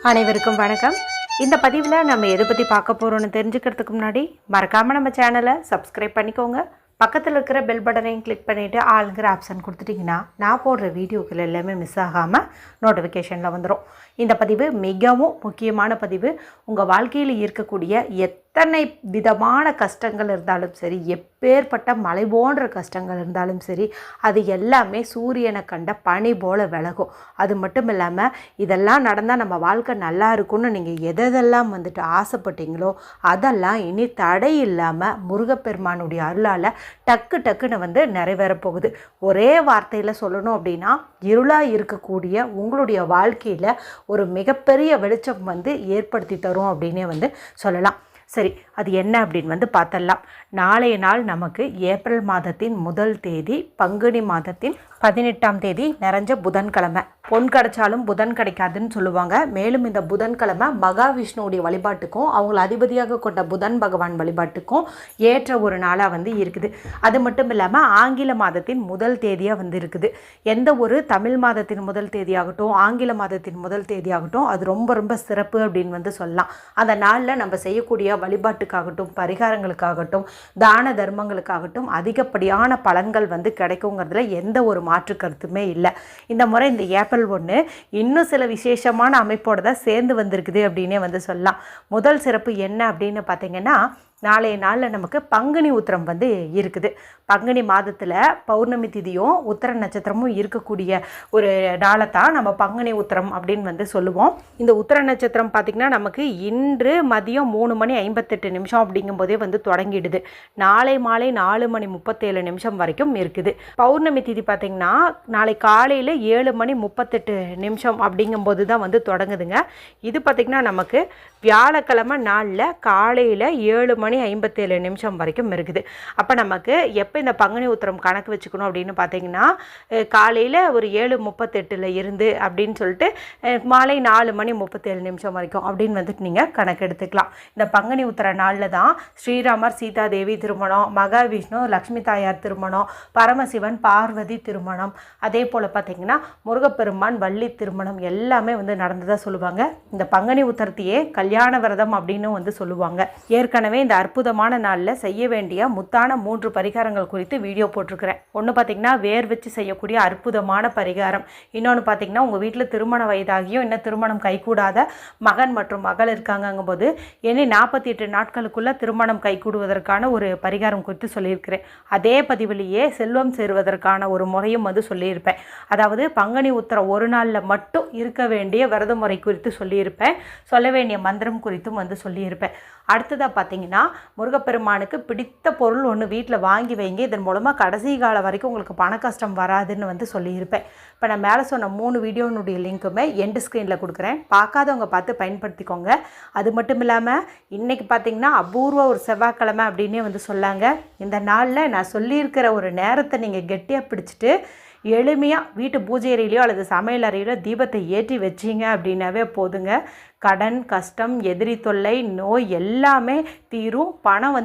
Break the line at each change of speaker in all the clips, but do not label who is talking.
அனைவருக்கும் வணக்கம். இந்த பதிவில் நம்ம எதை பற்றி பார்க்க போகிறோன்னு தெரிஞ்சுக்கிறதுக்கு முன்னாடி மறக்காமல் நம்ம சேனலை சப்ஸ்கிரைப் பண்ணிக்கோங்க. பக்கத்தில் இருக்கிற பெல் பட்டனையும் கிளிக் பண்ணிவிட்டு ஆளுங்கிற ஆப்ஷன் கொடுத்துட்டிங்கன்னா நான் போடுற வீடியோக்கள் எல்லாமே மிஸ் ஆகாமல் நோட்டிஃபிகேஷனில் வந்துடும். இந்த பதிவு மிகவும் முக்கியமான பதிவு. உங்கள் வாழ்க்கையில் இருக்கக்கூடிய எத்தனை விதமான கஷ்டங்கள் இருந்தாலும் சரி, எப்பேற்பட்ட மலை போன்ற கஷ்டங்கள் இருந்தாலும் சரி, அது எல்லாமே சூரியனை கண்ட பனி போல் விலகும். அது மட்டும் இல்லாமல் இதெல்லாம் நடந்தால் நம்ம வாழ்க்கை நல்லா இருக்கும்னு நீங்கள் எதெல்லாம் ஆசைப்பட்டீங்களோ அதெல்லாம் இனி தடை இல்லாமல் முருகப்பெருமானுடைய அருளால் டக்குன்னு நிறைவேறப் போகுது. ஒரே வார்த்தையில் சொல்லணும் அப்படின்னா, இருளாக இருக்கக்கூடிய உங்களுடைய வாழ்க்கையில் ஒரு மிகப்பெரிய வெளிச்சம் ஏற்படுத்தி தரும் அப்படின்னே சொல்லலாம். சரி, அது என்ன அப்படின்னு பார்த்தரலாம். நாளைய நாள் நமக்கு ஏப்ரல் மாதத்தின் முதல் தேதி, பங்குனி மாதத்தின் 18ஆம் தேதி நிறைஞ்ச புதன்கிழமை. பொன் கிடைச்சாலும் புதன் கிடைக்காதுன்னு சொல்லுவாங்க. மேலும் இந்த புதன்கிழமை மகாவிஷ்ணுவுடைய வழிபாட்டுக்கும் அவங்கள அதிபதியாக கொண்ட புதன் பகவான் வழிபாட்டுக்கும் ஏற்ற ஒரு நாளாக இருக்குது. அது மட்டும் இல்லாமல் ஆங்கில மாதத்தின் முதல் தேதியாக இருக்குது. எந்த ஒரு தமிழ் மாதத்தின் முதல் தேதியாகட்டும், ஆங்கில மாதத்தின் முதல் தேதியாகட்டும், அது ரொம்ப சிறப்பு அப்படின்னு சொல்லலாம். அந்த நாளில் நம்ம செய்யக்கூடிய வழிபாட்டுக்காகட்டும், பரிகாரங்களுக்காகட்டும், தான தர்மங்களுக்காகட்டும் அதிகப்படியான பலன்கள் கிடைக்குங்கிறதுல எந்த ஒரு மாற்று கருத்துமே இல்லை. இந்த முறை இந்த ஏப்ரல் 1 இன்னும் சில விசேஷமான அமைப்போடு தான் சேர்ந்து வந்திருக்குது அப்படின்னே சொல்லலாம். முதல் சிறப்பு என்ன அப்படின்னு பார்த்தீங்கன்னா, நாளைய நாளில் நமக்கு பங்குனி உத்திரம் இருக்குது. பங்குனி மாதத்தில் பௌர்ணமி திதியும் உத்திர நட்சத்திரமும் இருக்கக்கூடிய ஒரு நாளை தான் நம்ம பங்குனி உத்திரம் அப்படின்னு சொல்லுவோம். இந்த உத்திர நட்சத்திரம் பார்த்திங்கன்னா நமக்கு இன்று மதியம் 3:58 அப்படிங்கும்போதே தொடங்கிடுது. நாளை மாலை 4:37 வரைக்கும் இருக்குது. பௌர்ணமி திதி பார்த்திங்கன்னா நாளை காலையில் 7:38 அப்படிங்கும்போது தான் தொடங்குதுங்க. இது பார்த்திங்கன்னா நமக்கு வியாழக்கிழமை நாளில் காலையில் 7:57 வரைக்கும் இருக்குது. அப்போ நமக்கு எப்போ இந்த பங்குனி உத்திரம் கணக்கு வச்சுக்கணும் அப்படின்னு பார்த்தீங்கன்னா, காலையில் ஒரு 7:38 இருந்து அப்படின்னு சொல்லிட்டு மாலை 4:37 வரைக்கும் அப்படின்னு நீங்கள் கணக்கு எடுத்துக்கலாம். இந்த பங்குனி உத்திர நாளில் தான் ஸ்ரீராமர் சீதாதேவி திருமணம், மகாவிஷ்ணு லக்ஷ்மி தாயார் திருமணம், பரமசிவன் பார்வதி திருமணம், அதே போல் பார்த்திங்கன்னா முருகப்பெருமான் வள்ளி திருமணம் எல்லாமே நடந்ததாக சொல்லுவாங்க. இந்த பங்குனி உத்திரத்தையே கல்யாண விரதம் அப்படின்னு சொல்லுவாங்க. ஏற்கனவே இந்த அற்புதமான நாளில் செய்ய வேண்டிய முத்தான 3 பரிகாரங்கள் குறித்து வீடியோ போட்டிருக்கிறேன். ஒன்று பார்த்திங்கன்னா வேர் வச்சு செய்யக்கூடிய அற்புதமான பரிகாரம். இன்னொன்று பார்த்திங்கன்னா உங்கள் வீட்டில் திருமண வயதாகியும் இன்னும் திருமணம் கைகூடாத மகன் மற்றும் மகள் இருக்காங்கங்கும்போது இனி 48 நாட்களுக்குள்ளே திருமணம் கைகூடுவதற்கான ஒரு பரிகாரம் குறித்து சொல்லியிருக்கிறேன். அதே பதிவிலேயே செல்வம் சேருவதற்கான ஒரு முறையும் சொல்லியிருப்பேன். அதாவது பங்குனி உத்திரம் ஒரு நாளில் மட்டும் இருக்க வேண்டிய விரத முறை குறித்து சொல்லியிருப்பேன். சொல்ல வேண்டிய மந்திரம் குறித்தும் சொல்லியிருப்பேன். அடுத்ததாக பார்த்தீங்கன்னா, முருகப்பெருமானுக்கு பிடித்த பொருள் ஒன்று வீட்டில் வாங்கி வைங்க. இதன் மூலமாக கடைசி காலம் வரைக்கும் உங்களுக்கு பண கஷ்டம் வராதுன்னு சொல்லியிருப்பேன். இப்போ நான் மேலே சொன்ன 3 வீடியோனுடைய லிங்க்குமே எண்டு ஸ்க்ரீனில் கொடுக்குறேன். பார்க்காதவங்க பார்த்து பயன்படுத்திக்கோங்க. அது மட்டும் இல்லாமல் இன்றைக்கி பார்த்திங்கன்னா அபூர்வ ஒரு செவ்வாய்க்கிழமை அப்படின்னே சொல்லாங்க. இந்த நாளில் நான் சொல்லியிருக்கிற ஒரு நேரத்தை நீங்கள் கெட்டியாக பிடிச்சிட்டு எளிமையாக வீட்டு பூஜை அறையிலையோ அல்லது சமையல் அறையிலோ தீபத்தை ஏற்றி வச்சிங்க அப்படின்னாவே போதுங்க. கடன், கஷ்டம், எதிரி தொல்லை, நோய் எல்லாமே தீரும். பணம்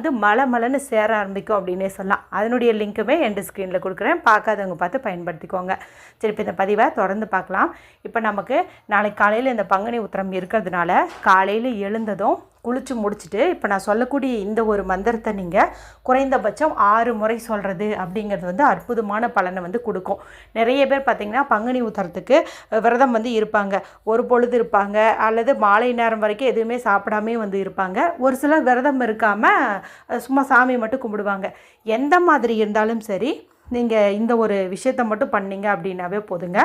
மலன்னு சேர ஆரம்பிக்கும் அப்படின்னே சொல்லலாம். அதனுடைய லிங்க்குமே எண்டு ஸ்க்ரீனில் கொடுக்குறேன். பார்க்காதவங்க பார்த்து பயன்படுத்திக்கோங்க. சரி, இப்போ இந்த பதிவை தொடர்ந்து பார்க்கலாம். இப்போ நமக்கு நாளைக்கு காலையில் இந்த பங்குனி உத்திரம் இருக்கிறதுனால காலையில் எழுந்ததும் குளித்து முடிச்சுட்டு இப்போ நான் சொல்லக்கூடிய இந்த ஒரு மந்திரத்தை நீங்கள் குறைந்தபட்சம் 6 முறை சொல்கிறது அப்படிங்கிறது அற்புதமான பலனை கொடுக்கும். நிறைய பேர் பார்த்திங்கன்னா பங்குனி உத்திரத்துக்கு விரதம் இருப்பாங்க. ஒரு பொழுது இருப்பாங்க, அல்லது மாலை நேரம் வரைக்கும் எதுவுமே சாப்பிடாமே இருப்பாங்க. ஒரு சிலர் விரதம் இருக்காமல் சும்மா சாமி மட்டும் கும்பிடுவாங்க. எந்த மாதிரி இருந்தாலும் சரி, நீங்கள் இந்த ஒரு விஷயத்தை மட்டும் பண்ணீங்க அப்படின்னாவே போதுங்க.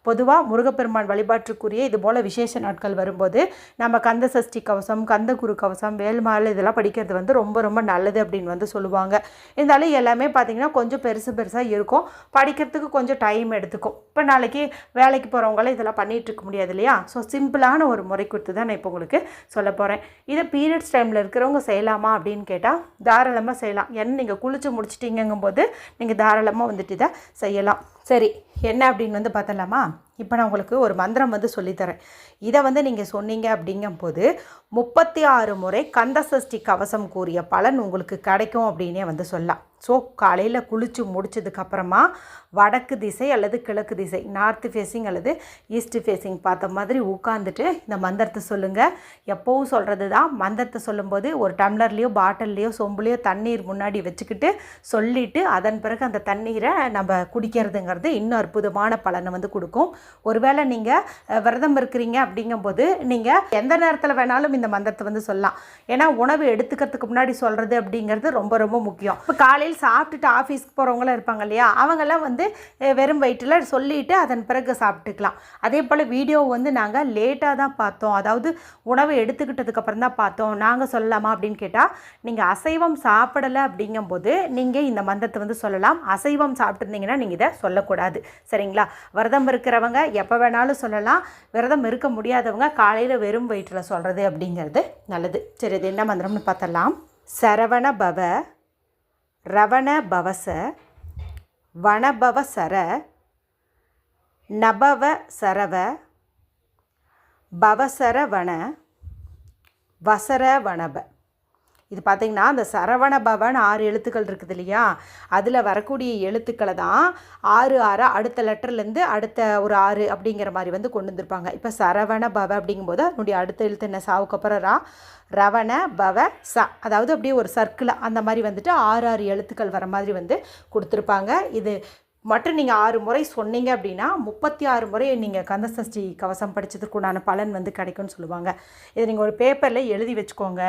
பொதுவாக முருகப்பெருமான் வழிபாட்டுக்குரிய இது போல் விசேஷ நாட்கள் வரும்போது நம்ம கந்த சஷ்டி கவசம், கந்த குரு கவசம், வேல்மாலை இதெல்லாம் படிக்கிறது ரொம்ப நல்லது அப்படின்னு சொல்லுவாங்க. இருந்தாலும் எல்லாமே பார்த்திங்கன்னா கொஞ்சம் பெருசாக இருக்கும். படிக்கிறதுக்கு கொஞ்சம் டைம் எடுத்துக்கும். இப்போ நாளைக்கு வேலைக்கு போகிறவங்களாம் இதெல்லாம் பண்ணிகிட்டு இருக்க முடியாது இல்லையா? ஸோ சிம்பிளான ஒரு முறை கொடுத்து தான் நான் இப்போ உங்களுக்கு சொல்ல போகிறேன். இதை பீரியட்ஸ் டைமில் இருக்கிறவங்க செய்யலாமா அப்படின்னு கேட்டால் தாராளமாக செய்யலாம். ஏன்னா நீங்கள் குளித்து முடிச்சிட்டிங்கும்போது நீங்கள் தாராளமாக இதை செய்யலாம். சரி, என்ன அப்படின்னு பார்த்தலாமா? இப்போ நான் உங்களுக்கு ஒரு மந்திரம் வந்து சொல்லித்தரேன். இதை வந்து நீங்கள் சொன்னீங்க அப்படிங்கும்போது 36 முறை கந்தசஷ்டி கவசம் கூறிய பலன் உங்களுக்கு கிடைக்கும் அப்படின்னே வந்து சொல்லலாம். ஸோ காலையில் குளித்து முடிச்சதுக்கப்புறமா வடக்கு திசை அல்லது கிழக்கு திசை, நார்த்து ஃபேஸிங் அல்லது ஈஸ்ட் ஃபேஸிங் பார்த்த மாதிரி உட்காந்துட்டு இந்த மந்திரத்தை சொல்லுங்கள். எப்போவும் சொல்கிறது தான், மந்திரத்தை சொல்லும்போது ஒரு டம்ளர்லேயோ பாட்டில்லையோ சொம்புலையோ தண்ணீர் முன்னாடி வச்சுக்கிட்டு சொல்லிவிட்டு அதன் பிறகு அந்த தண்ணீரை நம்ம குடிக்கிறதுங்கிறது இன்னும் அற்புதமான பலனை வந்து கொடுக்கும். ஒருவேளை நீங்கள் விரதம் இருக்கிறீங்க அப்படிங்கும்போது நீங்கள் எந்த நேரத்தில் வேணாலும் இந்த மந்திரத்தை வந்து சொல்லலாம். ஏன்னா உணவு எடுத்துக்கிறதுக்கு முன்னாடி சொல்கிறது அப்படிங்கிறது ரொம்ப ரொம்ப முக்கியம். இப்போ காலையில் சாப்பிட்டுட்டு ஆஃபீஸ்க்கு போகிறவங்களாம் இருப்பாங்க இல்லையா, அவங்கெல்லாம் வந்து வெறும் வயிற்றில் சொல்லிவிட்டு அதன் பிறகு சாப்பிட்டுக்கலாம். அதே போல் வீடியோ வந்து நாங்கள் லேட்டாக தான் பார்த்தோம், அதாவது உணவு எடுத்துக்கிட்டதுக்கப்புறம் தான் பார்த்தோம், நாங்கள் சொல்லலாமா அப்படின்னு கேட்டால், நீங்கள் அசைவம் சாப்பிடலை அப்படிங்கும்போது நீங்கள் இந்த மந்திரத்தை வந்து சொல்லலாம். அசைவம் சாப்பிட்டுருந்தீங்கன்னா நீங்கள் இதை சொல்லக்கூடாது. சரிங்களா? விரதம் இருக்கிறவங்க எப்போ வேணாலும் சொல்லலாம். விரதம் இருக்க முடியாதவங்க காலையில் வெறும் வயிற்றில் சொல்கிறது அப்படிங்கிறது நல்லது. சரி, இது என்ன மந்திரம்னு பார்த்தலாம். சரவண பவ ரவண பவச வனபவ சர நபவ சரவ பவசர வன வசர வனப. இது பார்த்திங்கன்னா அந்த சரவண பவன் 6 எழுத்துக்கள் இருக்குது இல்லையா, அதில் வரக்கூடிய எழுத்துக்களை தான் 6 6 அடுத்த லெட்டர்லேருந்து அடுத்த ஒரு 6 அப்படிங்கிற மாதிரி வந்து கொண்டு வந்திருப்பாங்க. இப்போ சரவண பவ அப்படிங்கும்போது அதனுடைய அடுத்த எழுத்து என்ன, சாவுக்கு அப்புறம் ரா, ரவண பவ ச, அதாவது அப்படியே ஒரு சர்க்கிளாக அந்த மாதிரி வந்துட்டு 6 6 எழுத்துக்கள் வர மாதிரி வந்து கொடுத்துருப்பாங்க. இது மற்றும் நீங்கள் 6 முறை சொன்னீங்க அப்படின்னா 36 முறை நீங்கள் கந்தசஷ்டி கவசம் படித்ததுக்குண்டான பலன் வந்து கிடைக்கும்னு சொல்லுவாங்க. இதை நீங்கள் ஒரு பேப்பரில் எழுதி வச்சுக்கோங்க,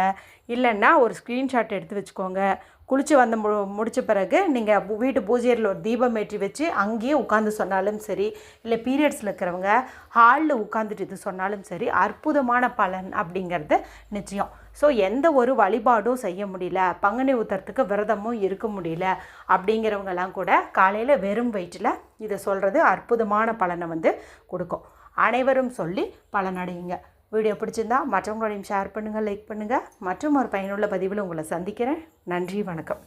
இல்லைன்னா ஒரு ஸ்க்ரீன்ஷாட் எடுத்து வச்சுக்கோங்க. குளித்து வந்து முடித்த பிறகு நீங்கள் வீட்டு பூஜையில் ஒரு தீபம் ஏற்றி வச்சு அங்கேயே உட்காந்து சொன்னாலும் சரி, இல்லை பீரியட்ஸில் இருக்கிறவங்க ஹாலில் உட்காந்துட்டு இது சொன்னாலும் சரி, அற்புதமான பலன் அப்படிங்கிறது நிச்சயம். ஸோ எந்த ஒரு வழிபாடும் செய்ய முடியல, பங்குனி உத்தரத்துக்கு விரதமும் இருக்க முடியல அப்படிங்கிறவங்கெல்லாம் கூட காலையில் வெறும் வயிற்றில் இதை சொல்கிறது அற்புதமான பலனை வந்து கொடுக்கும். அனைவரும் சொல்லி பலனடையுங்க. வீடியோ பிடிச்சிருந்தா மற்றவங்களோடையும் ஷேர் பண்ணுங்கள், லைக் பண்ணுங்கள். மற்றும் ஒரு பயனுள்ள பதிவில் உங்களை சந்திக்கிறேன். நன்றி, வணக்கம்.